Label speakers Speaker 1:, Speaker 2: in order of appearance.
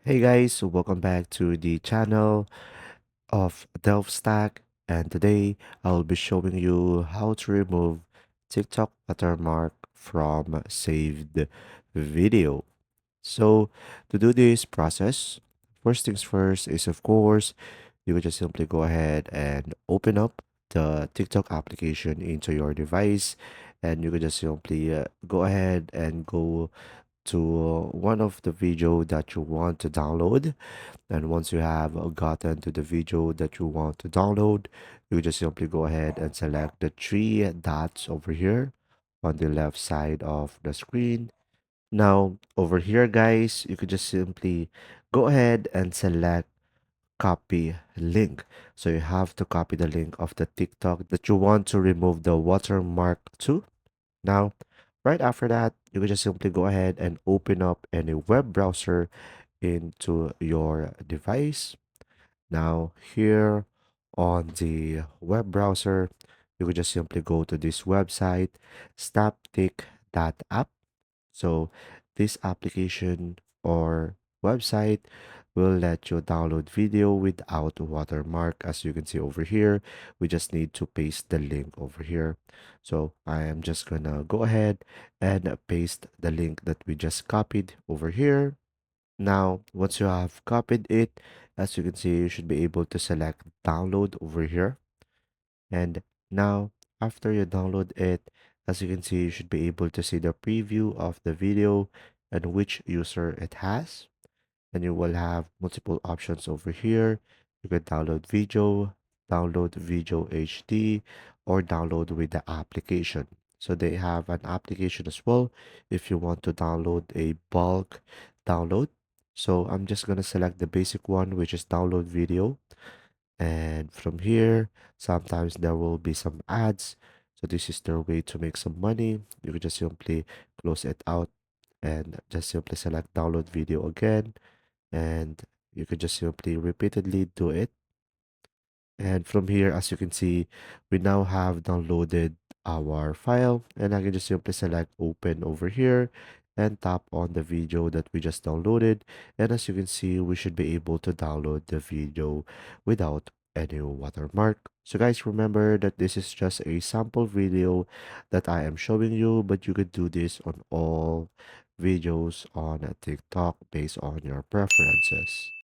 Speaker 1: Hey guys, welcome back to the channel of Stack, and today I'll be showing you how to remove TikTok watermark from saved video. So to do this process, first things first is of course you would just simply go ahead and open up the TikTok application into your device, and you could just simply go ahead and go to one of the video that you want to download. And once you have gotten to the video that you want to download, you just simply go ahead and select the three dots over here on the left side of the screen. Now, over here, guys, you could just simply go ahead and select copy link. So you have to copy the link of the TikTok that you want to remove the watermark to. Now, right after that, you can just simply go ahead and open up any web browser into your device. Now, here on the web browser, you could just simply go to this website, snaptik.app. So, this application or website will let you download video without watermark. As you can see over here, we just need to paste the link over here. So, I am just gonna go ahead and paste the link that we just copied over here. Now, once you have copied it, as you can see, you should be able to select download over here. And now, after you download it, as you can see, you should be able to see the preview of the video and which user it has. And you will have multiple options over here. You can download video HD, or download with the application. So they have an application as well if you want to download a bulk download. So I'm just going to select the basic one, which is download video. And from here, sometimes there will be some ads. So this is their way to make some money. You can just simply close it out and just simply select download video again, and you could just simply repeatedly do it. And from here, as you can see, we now have downloaded our file, and I can just simply select open over here and tap on the video that we just downloaded. And as you can see, we should be able to download the video without any watermark. So guys, remember that this is just a sample video that I am showing you, but you could do this on all videos on TikTok based on your preferences.